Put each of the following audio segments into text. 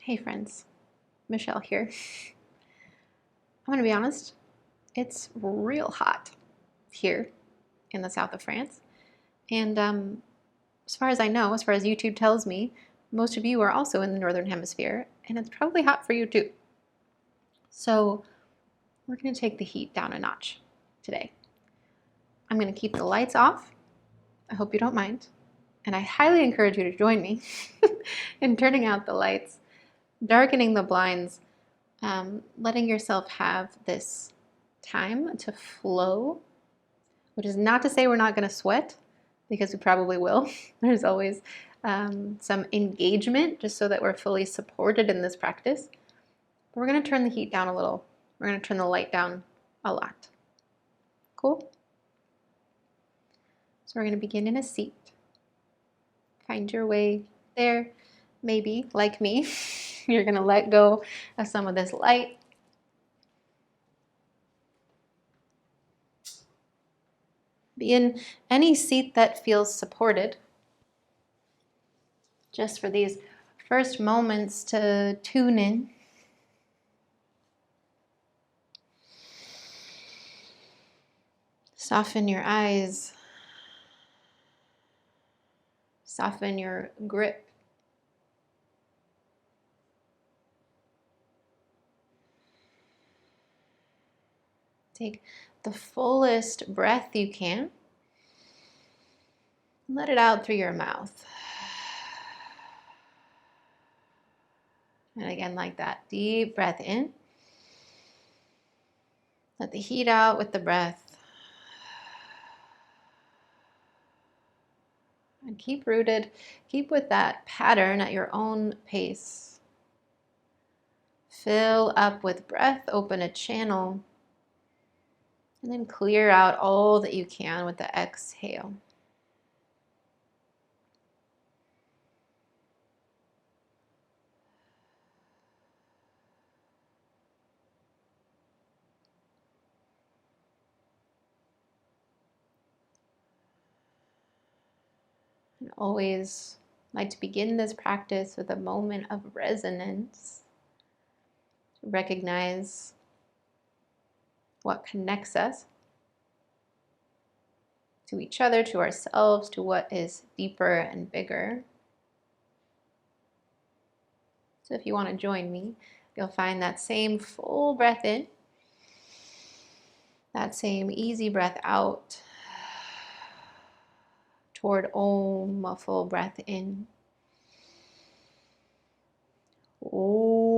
Hey friends, Michelle here. I'm gonna be honest, it's real hot here in the south of France. And as far as I know, as far as YouTube tells me, most of you are also in the Northern Hemisphere, and it's probably hot for you too. So we're gonna take the heat down a notch today. I'm gonna keep the lights off. I hope you don't mind. And I highly encourage you to join me in turning out the lights, darkening the blinds, letting yourself have this time to flow, which is not to say we're not going to sweat, because we probably will. There's always some engagement just so that we're fully supported in this practice. But we're going to turn the heat down a little. We're going to turn the light down a lot. Cool? So we're going to begin in a seat. Find your way there. Maybe, like me, you're going to let go of some of this light. Be in any seat that feels supported. Just for these first moments to tune in. Soften your eyes. Soften your grip. Take the fullest breath you can. Let it out through your mouth. And again, like that, deep breath in. Let the heat out with the breath. And keep rooted. Keep with that pattern at your own pace. Fill up with breath, open a channel. And then clear out all that you can with the exhale. I always like to begin this practice with a moment of resonance. To recognize what connects us to each other, to ourselves, to what is deeper and bigger. So if you want to join me, you'll find that same full breath in, that same easy breath out toward Om, a full breath in. Om.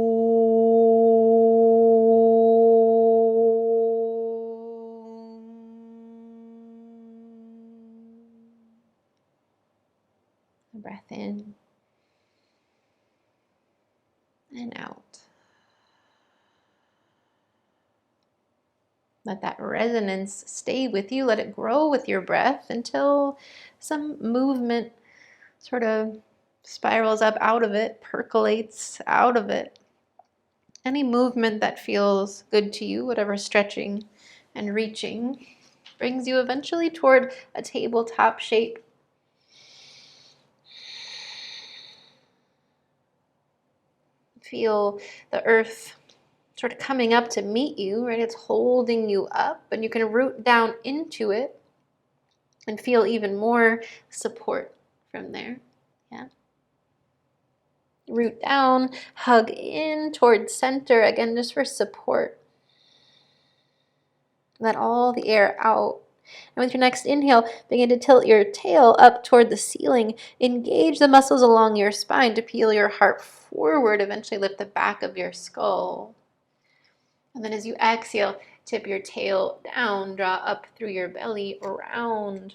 A breath in and out. Let that resonance stay with you. Let it grow with your breath until some movement sort of spirals up out of it, percolates out of it. Any movement that feels good to you, whatever stretching and reaching, brings you eventually toward a tabletop shape. Feel the earth sort of coming up to meet you, right? It's holding you up, and you can root down into it and feel even more support from there. Yeah. Root down, hug in towards center, again, just for support. Let all the air out. And with your next inhale, begin to tilt your tail up toward the ceiling. Engage the muscles along your spine to peel your heart forward. Eventually lift the back of your skull. And then as you exhale, tip your tail down, draw up through your belly, around.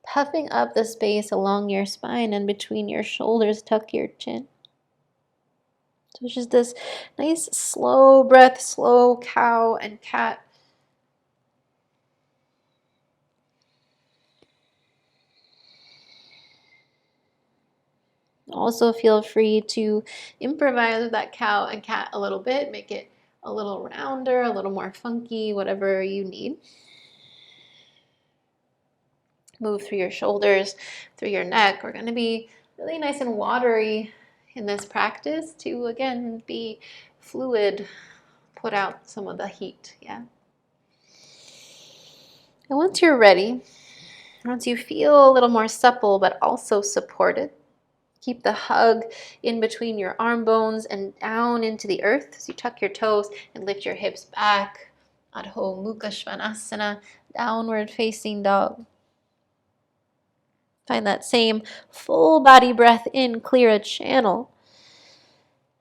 Puffing up the space along your spine and between your shoulders, tuck your chin. So it's just this nice slow breath, slow cow and cat. Also feel free to improvise with that cow and cat a little bit, make it a little rounder, a little more funky, whatever you need. Move through your shoulders, through your neck. We're going to be really nice and watery in this practice to, again, be fluid, put out some of the heat, yeah? And once you're ready, once you feel a little more supple but also supported, keep the hug in between your arm bones and down into the earth as you tuck your toes and lift your hips back. Adho Mukha Svanasana, downward facing dog. Find that same full body breath in, clear a channel.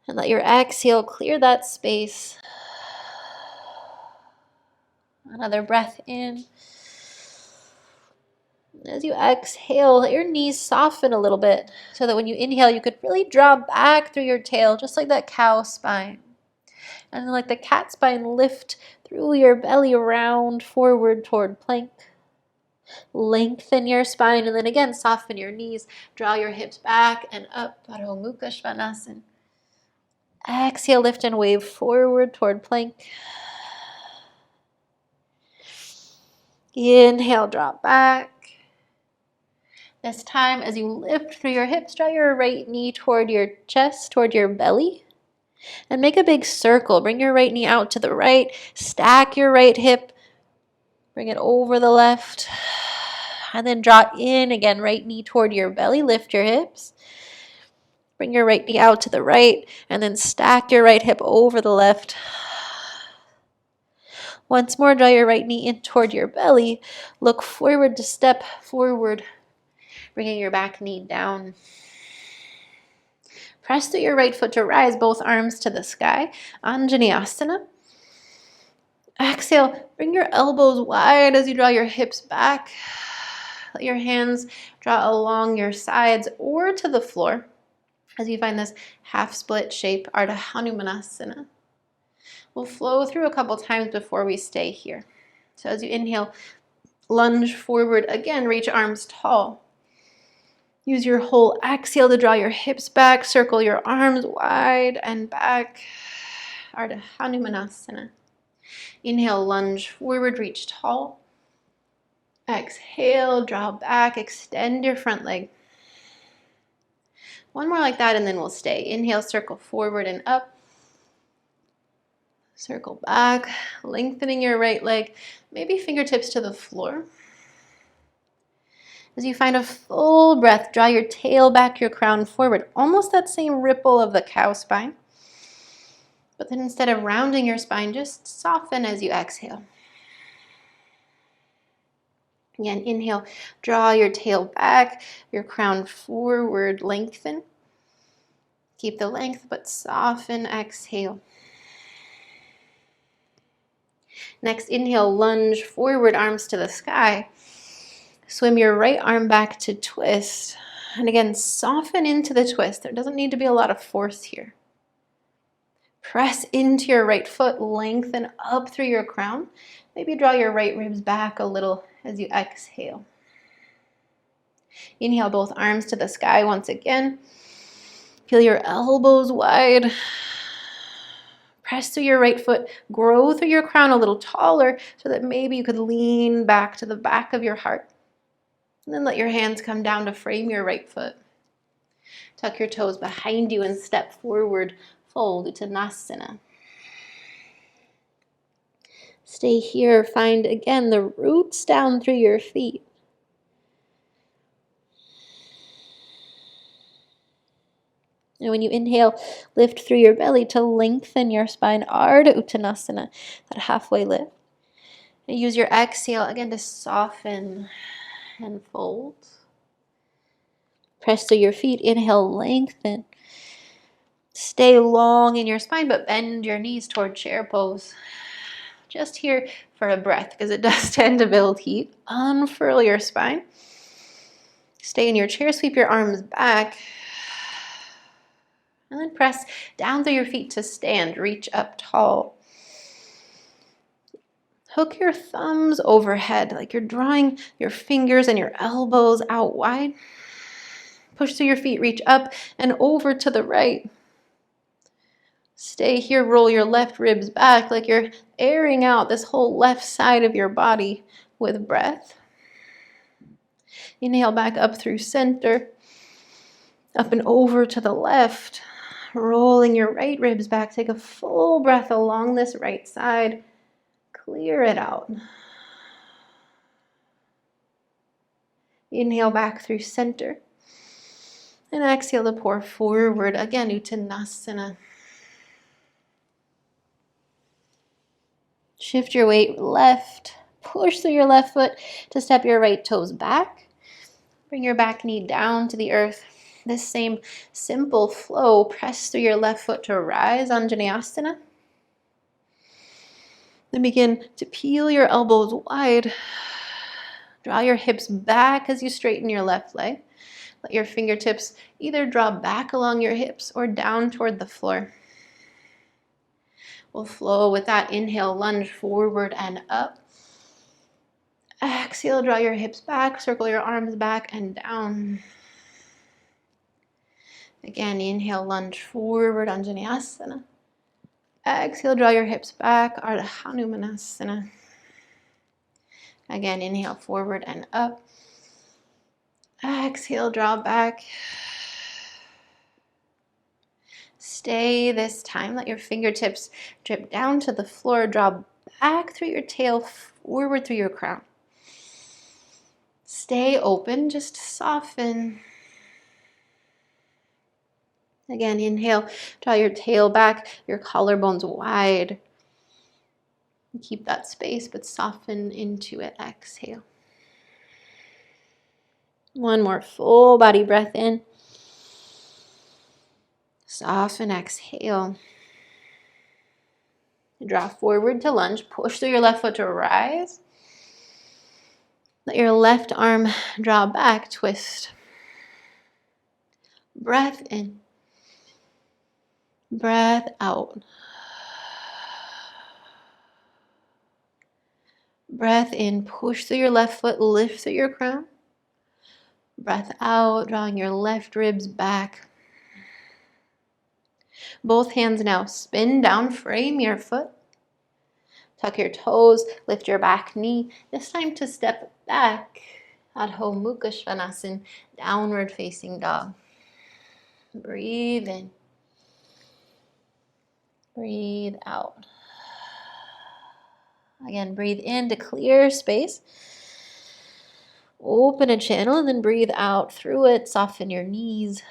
And let your exhale clear that space. Another breath in. As you exhale, let your knees soften a little bit so that when you inhale, you could really draw back through your tail, just like that cow spine. And then like the cat spine, lift through your belly around forward toward plank. Lengthen your spine, and then again, soften your knees. Draw your hips back and up. Adho Mukha Svanasana. Exhale, lift and wave forward toward plank. Inhale, drop back. This time, as you lift through your hips, draw your right knee toward your chest, toward your belly. And make a big circle. Bring your right knee out to the right. Stack your right hip. Bring it over the left. And then draw in again, right knee toward your belly. Lift your hips. Bring your right knee out to the right. And then stack your right hip over the left. Once more, draw your right knee in toward your belly. Look forward to step forward, bringing your back knee down. Press through your right foot to rise, both arms to the sky. Anjaneyasana. Exhale, bring your elbows wide as you draw your hips back. Let your hands draw along your sides or to the floor as you find this half split shape, Ardha Hanumanasana. We'll flow through a couple times before we stay here. So as you inhale, lunge forward again, reach arms tall. Use your whole exhale to draw your hips back, circle your arms wide and back. Ardha Hanumanasana. Inhale, lunge forward, reach tall. Exhale, draw back, extend your front leg. One more like that and then we'll stay. Inhale, circle forward and up. Circle back, lengthening your right leg, maybe fingertips to the floor. As you find a full breath, draw your tail back, your crown forward. Almost that same ripple of the cow spine. But then instead of rounding your spine, just soften as you exhale. Again, inhale, draw your tail back, your crown forward, lengthen. Keep the length, but soften, exhale. Next, inhale, lunge forward, arms to the sky. Swim your right arm back to twist. And again, soften into the twist. There doesn't need to be a lot of force here. Press into your right foot, lengthen up through your crown. Maybe draw your right ribs back a little as you exhale. Inhale, both arms to the sky once again. Feel your elbows wide. Press through your right foot, grow through your crown a little taller so that maybe you could lean back to the back of your heart. And then let your hands come down to frame your right foot. Tuck your toes behind you and step forward, fold Uttanasana. Stay here, find again the roots down through your feet. And when you inhale, lift through your belly to lengthen your spine, Ardha Uttanasana, that halfway lift. And use your exhale again to soften and fold. Press through your feet, inhale, lengthen. Stay long in your spine, but bend your knees toward chair pose. Just here for a breath, because it does tend to build heat. Unfurl your spine. Stay in your chair, sweep your arms back. And then press down through your feet to stand. Reach up tall. Hook your thumbs overhead, like you're drawing your fingers and your elbows out wide. Push through your feet, reach up and over to the right. Stay here, roll your left ribs back like you're airing out this whole left side of your body with breath. Inhale back up through center. Up and over to the left. Rolling your right ribs back. Take a full breath along this right side. Clear it out. Inhale back through center. And exhale to pour forward. Again, Uttanasana. Shift your weight left. Push through your left foot to step your right toes back. Bring your back knee down to the earth. This same simple flow. Press through your left foot to rise, Anjaneyasana. Then begin to peel your elbows wide. Draw your hips back as you straighten your left leg. Let your fingertips either draw back along your hips or down toward the floor. We'll flow with that. Inhale, lunge forward and up. Exhale, draw your hips back, circle your arms back and down. Again, inhale, lunge forward, Anjaneyasana. Exhale, draw your hips back, Ardha Hanumanasana. Again, inhale, forward and up. Exhale, draw back. Stay this time. Let your fingertips drip down to the floor. Draw back through your tail, forward through your crown. Stay open, just soften. Again, inhale, draw your tail back, your collarbones wide. Keep that space, but soften into it. Exhale. One more full body breath in. Soften, exhale. Draw forward to lunge. Push through your left foot to rise. Let your left arm draw back, twist. Breath in. Breath out. Breath in, push through your left foot, lift through your crown. Breath out, drawing your left ribs back. Both hands now spin down, frame your foot. Tuck your toes, lift your back knee. This time to step back. Adho Mukha Svanasana, downward facing dog. Breathe in. Breathe out. Again, breathe in to clear space. Open a channel and then breathe out through it. Soften your knees.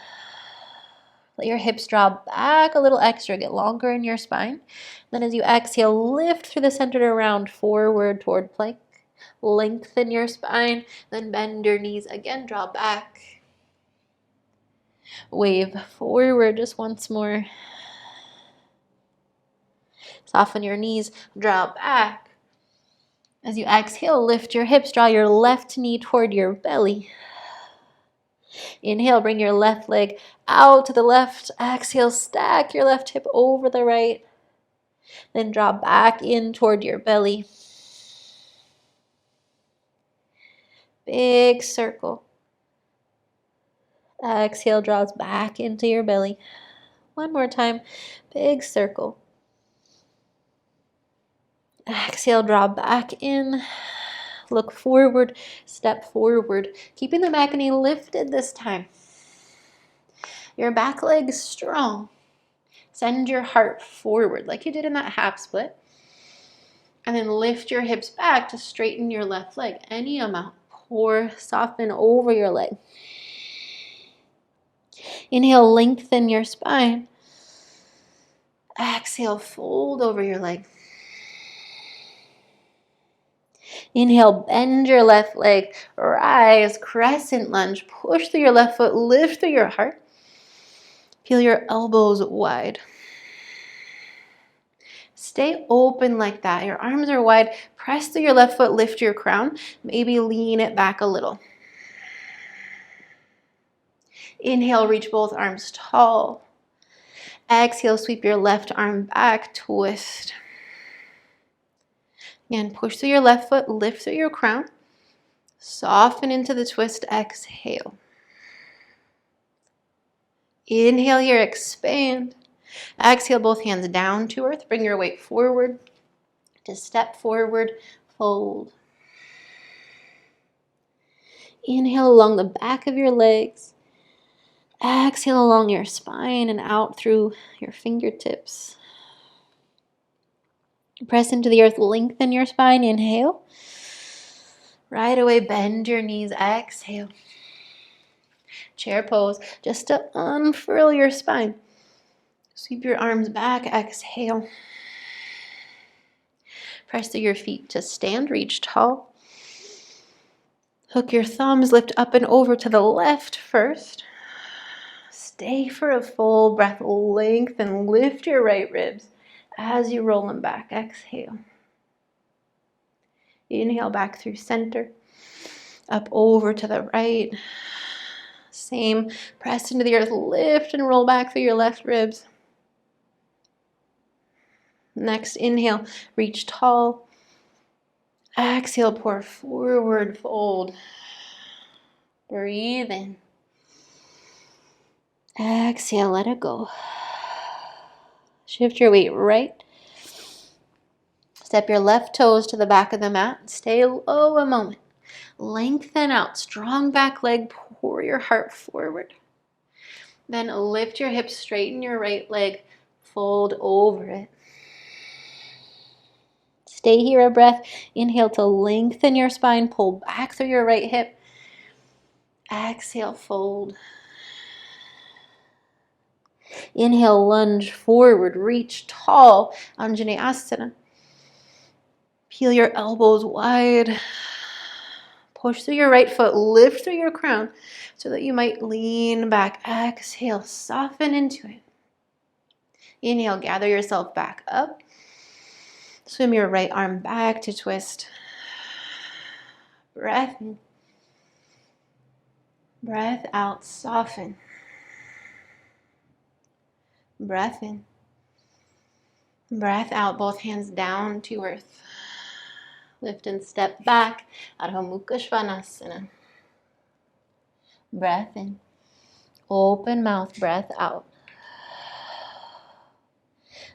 Let your hips drop back a little extra. Get longer in your spine. Then as you exhale, lift through the center to round forward toward plank. Lengthen your spine. Then bend your knees again. Draw back. Wave forward just once more. Soften your knees. Draw back. As you exhale, lift your hips. Draw your left knee toward your belly. Inhale, bring your left leg out to the left. Exhale, stack your left hip over the right. Then draw back in toward your belly. Big circle. Exhale, draws back into your belly. One more time. Big circle. Exhale, draw back in. Look forward, step forward. Keeping the back knee lifted this time. Your back leg strong. Send your heart forward like you did in that half split. And then lift your hips back to straighten your left leg. Any amount. Pour, soften over your leg. Inhale, lengthen your spine. Exhale, fold over your leg. Inhale, bend your left leg, rise, crescent lunge, push through your left foot, lift through your heart. Peel your elbows wide. Stay open like that. Your arms are wide. Press through your left foot, lift your crown. Maybe lean it back a little. Inhale, reach both arms tall. Exhale, sweep your left arm back, twist. Again, push through your left foot, lift through your crown. Soften into the twist, exhale. Inhale here, expand. Exhale, both hands down to earth. Bring your weight forward. To step forward, fold. Inhale along the back of your legs. Exhale along your spine and out through your fingertips. Press into the earth, lengthen your spine, inhale. Right away, bend your knees, exhale. Chair pose, just to unfurl your spine. Sweep your arms back, exhale. Press through your feet to stand, reach tall. Hook your thumbs, lift up and over to the left first. Stay for a full breath, lengthen, lift your right ribs as you roll them back, exhale. Inhale back through center, up over to the right. Same, press into the earth, lift and roll back through your left ribs. Next, inhale, reach tall. Exhale, pour forward, fold. Breathe in. Exhale, let it go. Shift your weight right. Step your left toes to the back of the mat. Stay low a moment. Lengthen out, strong back leg, pour your heart forward. Then lift your hips, straighten your right leg, fold over it. Stay here a breath. Inhale to lengthen your spine, pull back through your right hip. Exhale, fold. Inhale, lunge forward, reach tall, Anjaneyasana. Peel your elbows wide. Push through your right foot, lift through your crown so that you might lean back. Exhale, soften into it. Inhale, gather yourself back up. Swim your right arm back to twist. Breath in. Breath out, soften. Breath in. Breath out, both hands down to earth. Lift and step back, Ardha Mukha Svanasana. Breath in. Open mouth, breath out.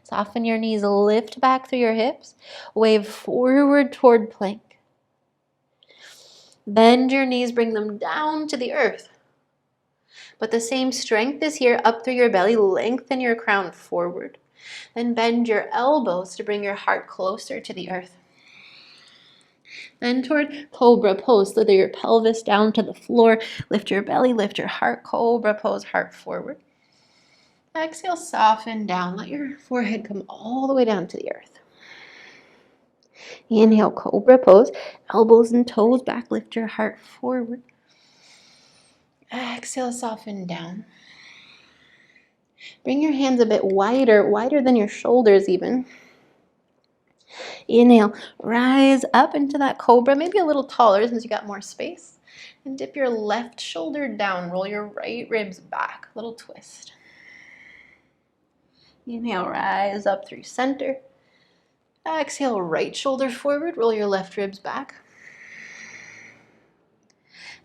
Soften your knees, lift back through your hips. Wave forward toward plank. Bend your knees, bring them down to the earth. But the same strength is here, up through your belly. Lengthen your crown forward. Then bend your elbows to bring your heart closer to the earth. Then toward cobra pose, slither your pelvis down to the floor. Lift your belly, lift your heart. Cobra pose, heart forward. Exhale, soften down. Let your forehead come all the way down to the earth. Inhale, cobra pose. Elbows and toes back. Lift your heart forward. Exhale, soften down. Bring your hands a bit wider than your shoulders even. Inhale, rise up into that cobra, maybe a little taller since you got more space. And dip your left shoulder down. Roll your right ribs back. Little twist. Inhale, rise up through center. Exhale, right shoulder forward. Roll your left ribs back.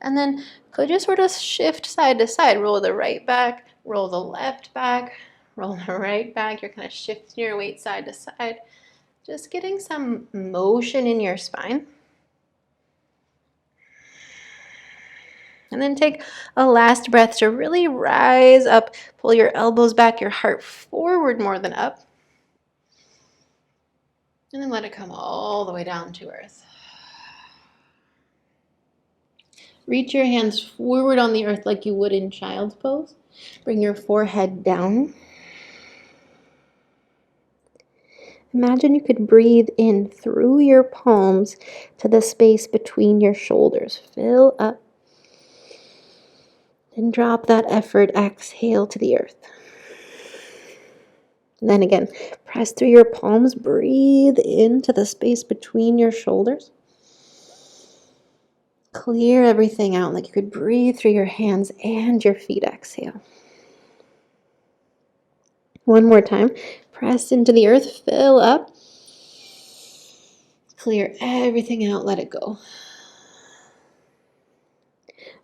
And then could you sort of shift side to side? Roll the right back, roll the left back, roll the right back. You're kind of shifting your weight side to side. Just getting some motion in your spine. And then take a last breath to really rise up. Pull your elbows back, your heart forward more than up. And then let it come all the way down to earth. Reach your hands forward on the earth like you would in child's pose. Bring your forehead down. Imagine you could breathe in through your palms to the space between your shoulders. Fill up. Then drop that effort. Exhale to the earth. And then again, press through your palms. Breathe into the space between your shoulders. Clear everything out like you could breathe through your hands and your feet. Exhale. One more time. Press into the earth. Fill up. Clear everything out. Let it go.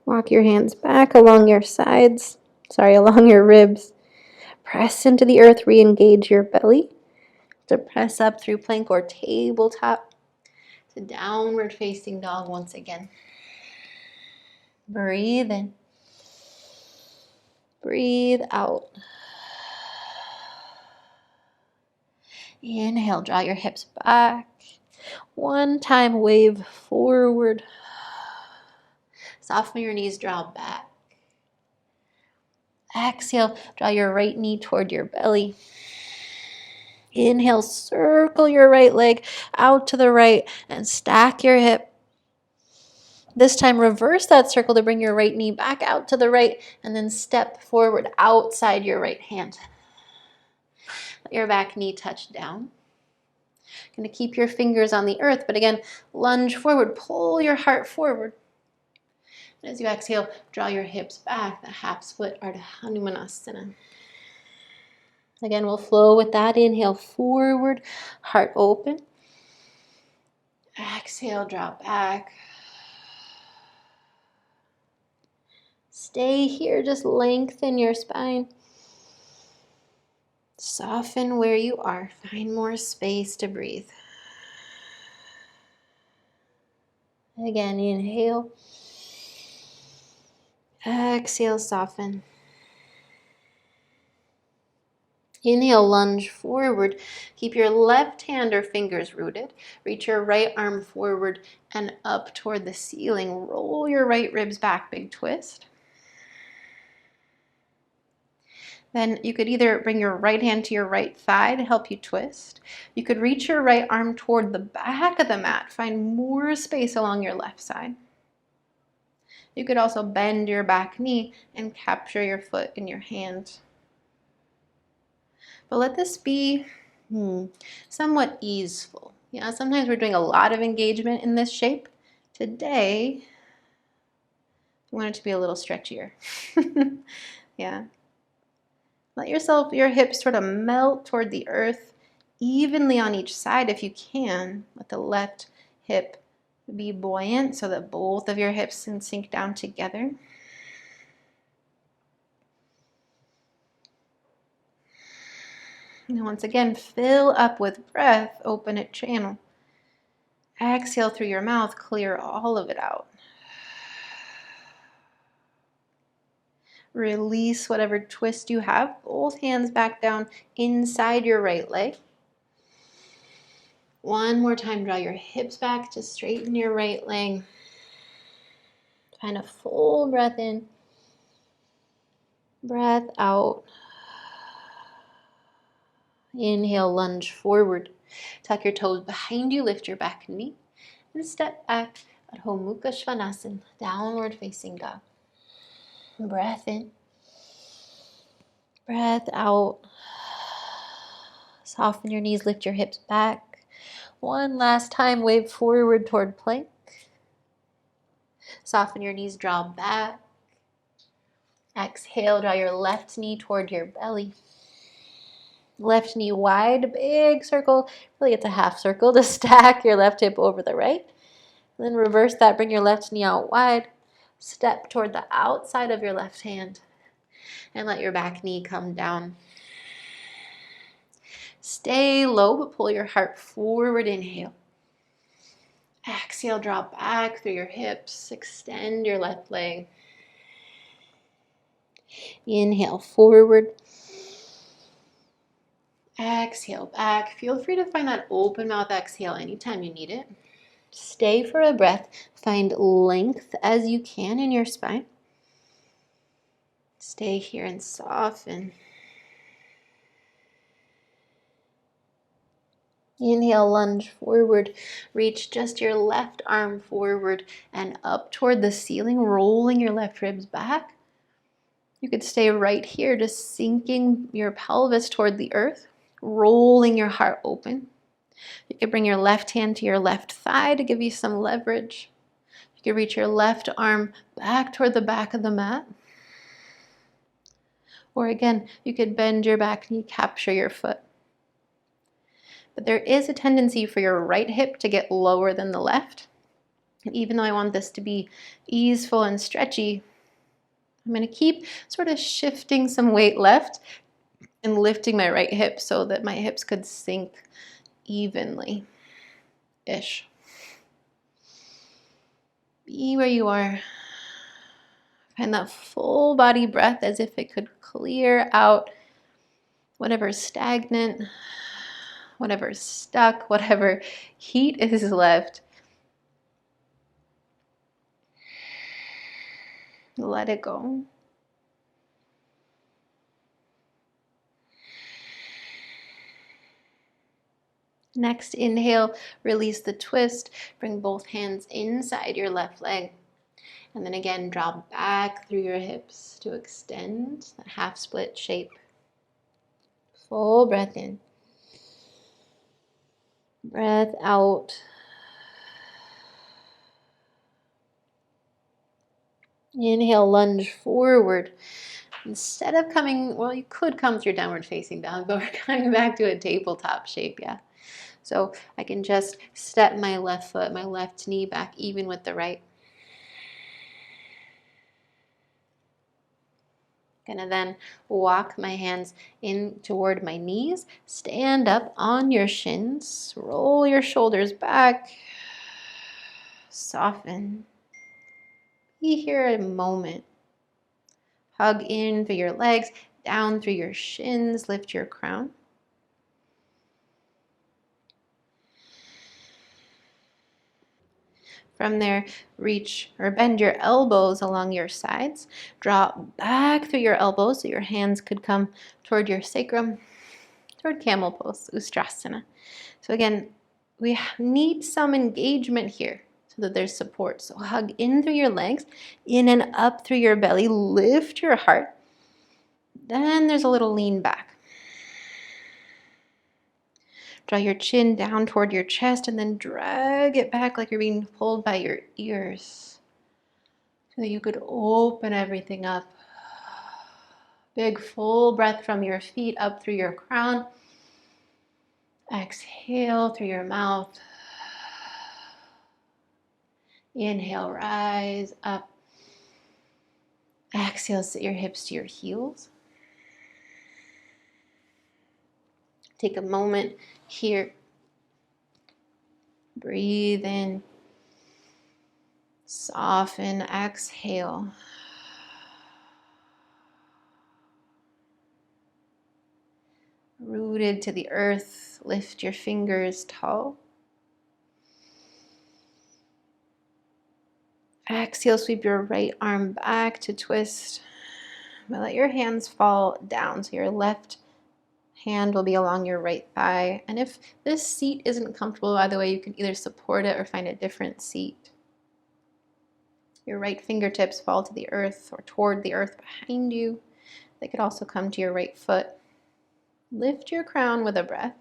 Walk your hands back along your sides. Along your ribs. Press into the earth. Re-engage your belly. To press up through plank or tabletop. To downward facing dog once again. Breathe in. Breathe out. Inhale, draw your hips back. One time, wave forward. Soften your knees, draw back. Exhale, draw your right knee toward your belly. Inhale, circle your right leg out to the right and stack your hip. This time, reverse that circle to bring your right knee back out to the right and then step forward outside your right hand. Let your back knee touch down. Going to keep your fingers on the earth, but again, lunge forward, pull your heart forward. And as you exhale, draw your hips back, the half split Ardha Hanumanasana. Again, we'll flow with that. Inhale, forward, heart open. Exhale, drop back. Stay here, just lengthen your spine. Soften where you are. Find more space to breathe. Again, inhale. Exhale, soften. Inhale, lunge forward. Keep your left hand or fingers rooted. Reach your right arm forward and up toward the ceiling. Roll your right ribs back, big twist. Then you could either bring your right hand to your right thigh to help you twist. You could reach your right arm toward the back of the mat. Find more space along your left side. You could also bend your back knee and capture your foot in your hand. But let this be somewhat easeful. Sometimes we're doing a lot of engagement in this shape. Today, I want it to be a little stretchier. Yeah. Let your hips sort of melt toward the earth evenly on each side if you can. Let the left hip be buoyant so that both of your hips can sink down together. And once again, fill up with breath, open it channel. Exhale through your mouth, clear all of it out. Release whatever twist you have. Both hands back down inside your right leg. One more time, draw your hips back to straighten your right leg. Find a full breath in. Breath out. Inhale, lunge forward. Tuck your toes behind you, lift your back knee, and step back. Adho Mukha Svanasana, downward facing dog. Breath in. Breath out. Soften your knees, lift your hips back. One last time, wave forward toward plank. Soften your knees, draw back. Exhale, draw your left knee toward your belly. Left knee wide, big circle. Really, it's a half circle to stack your left hip over the right. And then reverse that, bring your left knee out wide. Step toward the outside of your left hand. And let your back knee come down. Stay low, but pull your heart forward. Inhale. Exhale, drop back through your hips. Extend your left leg. Inhale, forward. Exhale, back. Feel free to find that open mouth exhale anytime you need it. Stay for a breath. Find length as you can in your spine. Stay here and soften. Inhale, lunge forward. Reach just your left arm forward and up toward the ceiling, rolling your left ribs back. You could stay right here, just sinking your pelvis toward the earth, rolling your heart open. You could bring your left hand to your left thigh to give you some leverage. You could reach your left arm back toward the back of the mat. Or again, you could bend your back knee, capture your foot. But there is a tendency for your right hip to get lower than the left. And even though I want this to be easeful and stretchy, I'm going to keep sort of shifting some weight left and lifting my right hip so that my hips could sink evenly-ish. Be where you are. Find that full body breath as if it could clear out whatever's stagnant, whatever's stuck, whatever heat is left. Let it go. Next, inhale, release the twist. Bring both hands inside your left leg. And then again, draw back through your hips to extend that half split shape. Full breath in. Breath out. Inhale, lunge forward. Instead of coming, well, you could come through downward facing dog, but we're coming back to a tabletop shape, yeah. So I can just step my left foot, my left knee back even with the right. Gonna then walk my hands in toward my knees, stand up on your shins, roll your shoulders back, soften. Be here a moment. Hug in through your legs, down through your shins, lift your crown. From there, reach or bend your elbows along your sides. Drop back through your elbows so your hands could come toward your sacrum, toward camel pose, Ustrasana. So again, we need some engagement here so that there's support. So hug in through your legs, in and up through your belly, lift your heart. Then there's a little lean back. Draw your chin down toward your chest and then drag it back like you're being pulled by your ears so that you could open everything up. Big full breath from your feet up through your crown. Exhale through your mouth. Inhale, rise up. Exhale, sit your hips to your heels. Take a moment here. Breathe in. Soften, exhale. Rooted to the earth, lift your fingers tall. Exhale, sweep your right arm back to twist. But let your hands fall down so your left hand will be along your right thigh. And if this seat isn't comfortable, by the way, you can either support it or find a different seat. Your right fingertips fall to the earth or toward the earth behind you. They could also come to your right foot. Lift your crown with a breath.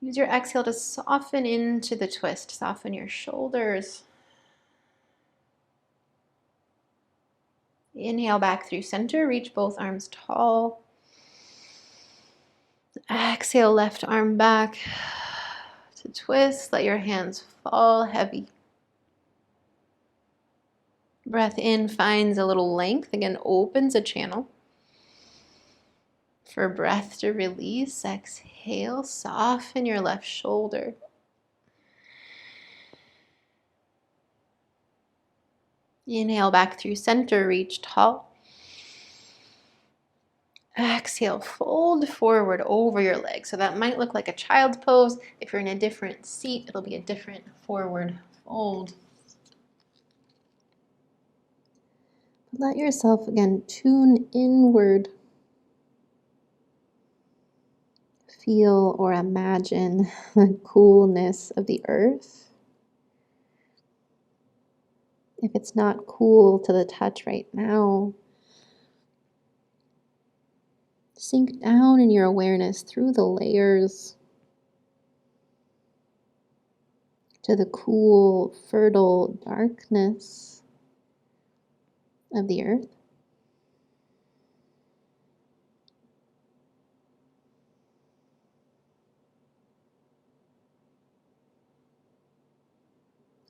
Use your exhale to soften into the twist. Soften your shoulders. Inhale back through center. Reach both arms tall. Exhale, left arm back to twist. Let your hands fall heavy. Breath in finds a little length. Again, opens a channel. For breath to release, exhale, soften your left shoulder. Inhale back through center, reach tall. Exhale, fold forward over your legs. So that might look like a child's pose. If you're in a different seat, it'll be a different forward fold. Let yourself again tune inward. Feel or imagine the coolness of the earth. If it's not cool to the touch right now, sink down in your awareness through the layers to the cool, fertile darkness of the earth.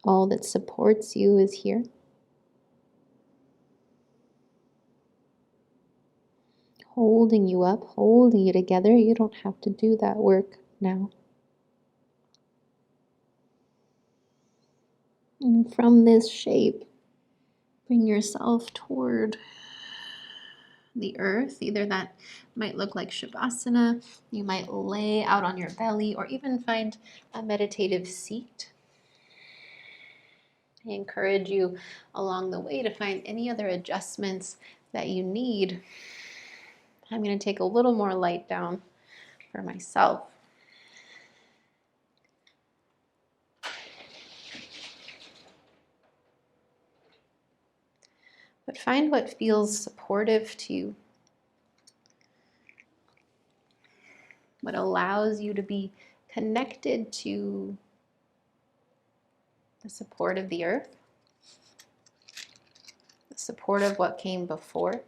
All that supports you is here. Holding you up, holding you together. You don't have to do that work now. And from this shape, Bring yourself toward the earth. Either that might look like Shavasana, you might lay out on your belly, or even find a meditative seat. I encourage you along the way to find any other adjustments that you need. I'm going to take a little more light down for myself. But find what feels supportive to you, what allows you to be connected to the support of the earth, the support of what came before.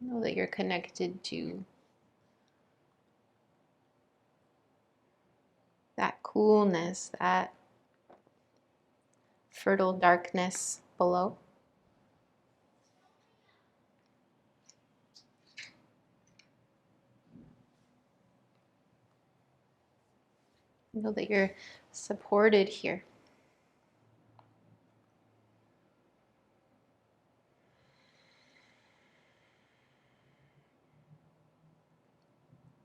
Know that you're connected to that coolness, that fertile darkness below. Know that you're supported here.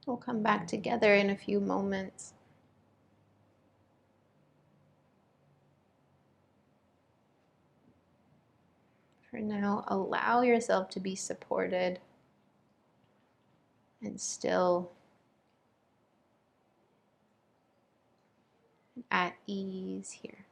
We'll come back together in a few moments. For now, allow yourself to be supported and still at ease here.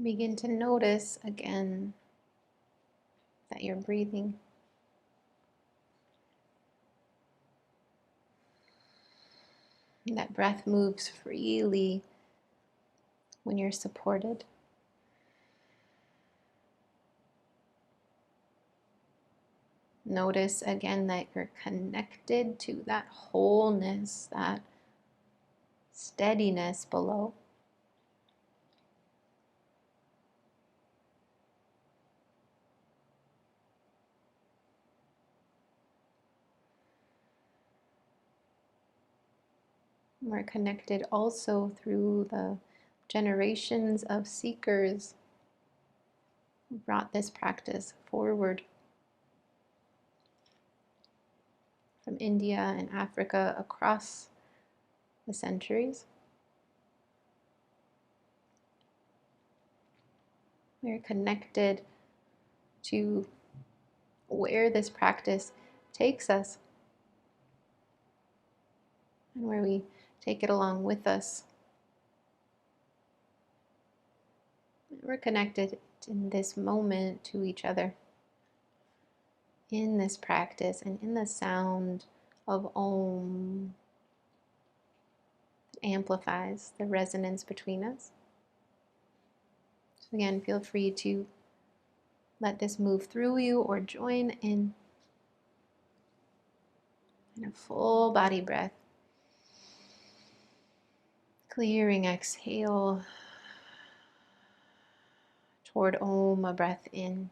Begin to notice again that you're breathing. That breath moves freely when you're supported. Notice again that you're connected to that wholeness, that steadiness below. We're connected also through the generations of seekers who brought this practice forward from India and Africa across the centuries. We're connected to where this practice takes us and where we take it along with us. We're connected in this moment to each other, in this practice, and in the sound of Om. It amplifies the resonance between us. So again, feel free to Let this move through you or join in a full body breath. Clearing exhale toward Om, a breath in.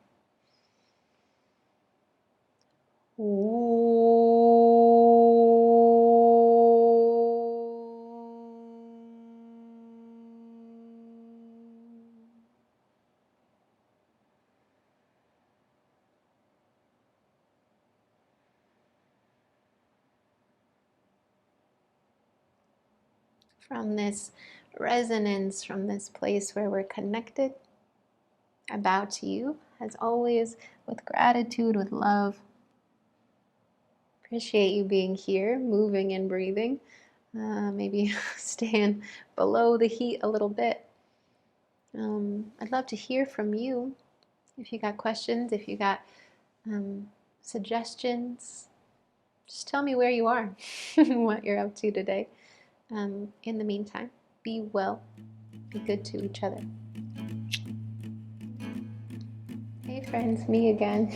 From this resonance, from this place where we're connected, I bow to you as always with gratitude, with love. Appreciate you being here, moving and breathing. Maybe staying below the heat a little bit. I'd love to hear from you. If you got questions, if you got suggestions, just tell me where you are, what you're up to today. In the meantime, be well, be good to each other. Hey friends, me again.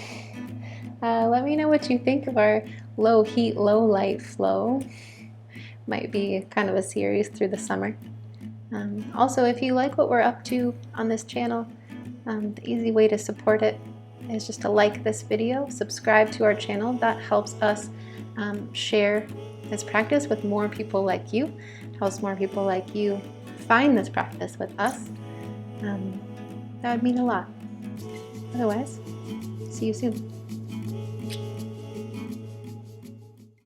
Let me know what you think of our low heat, low light flow. Might be kind of a series through the summer. Also, if you like what we're up to on this channel, the easy way to support it is just to like this video, subscribe to our channel. That helps us share this practice with more people like you, helps more people like you find this practice with us. That would mean a lot. Otherwise, see you soon.